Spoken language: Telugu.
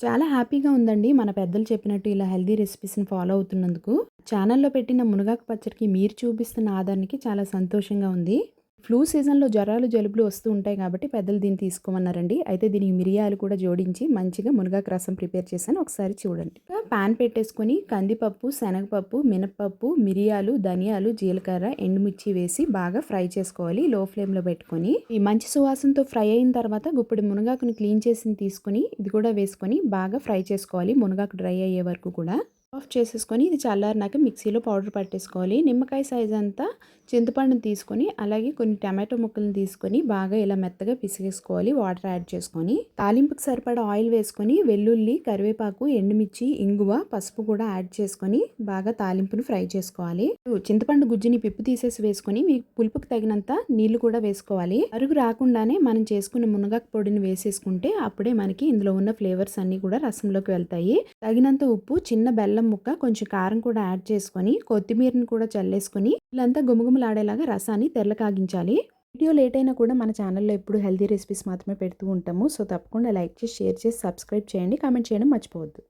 చాలా హ్యాపీగా ఉందండి. మన పెద్దలు చెప్పినట్టు ఇలా హెల్తీ రెసిపీస్‌ని ఫాలో అవుతున్నందుకు. ఛానెల్‌లో పెట్టిన మునగాకు పచ్చడికి మీరు చూపిస్తున్న ఆదరణకి చాలా సంతోషంగా ఉంది. ఫ్లూ సీజన్‌లో జ్వరాలు, జలుబులు వస్తూ ఉంటాయి కాబట్టి పెద్దలు దీన్ని తీసుకోమన్నారండి. అయితే దీనికి మిరియాలు కూడా జోడించి మంచిగా మునగాకు రసం ప్రిపేర్ చేశాను. ఒకసారి చూడండి. పాన్ పెట్టేసుకొని కందిపప్పు, శనగపప్పు, మినపప్పు, మిరియాలు, ధనియాలు, జీలకర్ర, ఎండుమిర్చి వేసి బాగా ఫ్రై చేసుకోవాలి లో ఫ్లేమ్‌లో పెట్టుకొని. ఈ మంచి సువాసనతో ఫ్రై అయిన తర్వాత గుప్పెడు మునగాకుని క్లీన్ చేసింది తీసుకొని ఇది కూడా వేసుకొని బాగా ఫ్రై చేసుకోవాలి. మునగాకు డ్రై అయ్యే వరకు కూడా. ఆఫ్ చేసేసుకొని ఇది చల్లారినాక మిక్సీలో పౌడర్ పట్టేసుకోవాలి. నిమ్మకాయ సైజ్ అంతా చింతపండుని తీసుకొని అలాగే కొన్ని టమాటో ముక్కలను తీసుకొని బాగా ఇలా మెత్తగా పిసిగేసుకోవాలి. వాటర్ యాడ్ చేసుకొని తాలింపుకి సరిపడా ఆయిల్ వేసుకొని వెల్లుల్లి, కరివేపాకు, ఎండుమిర్చి, ఇంగువ, పసుపు కూడా యాడ్ చేసుకొని బాగా తాలింపును ఫ్రై చేసుకోవాలి. చింతపండు గుజ్జుని పిప్పు తీసేసి వేసుకొని మీకు పులుపుకి తగినంత నీళ్లు కూడా వేసుకోవాలి. అరుగు రాకుండానే మనం చేసుకున్న మునగాకు పొడిని వేసేసుకుంటే అప్పుడే మనకి ఇందులో ఉన్న ఫ్లేవర్స్ అన్నీ కూడా రసంలోకి వెళ్తాయి. తగినంత ఉప్పు, చిన్న బెల్లం ముక్క, కొంచెం కారం కూడా యాడ్ చేసుకొని కొత్తిమీరని కూడా చల్లేసుకొని ఇల్లంతా గుమగుమలాడేలాగా రసాన్ని తెరలకాగించాలి. వీడియో లేట్ అయినా కూడా మన ఛానల్లో ఎప్పుడు హెల్తీ రెసిపీస్ మాత్రమే పెడుతూ ఉంటాము. సో తప్పకుండా లైక్ చేసి, షేర్ చేసి, సబ్స్క్రైబ్ చేయండి. కామెంట్ చేయడం మర్చిపోవద్దు.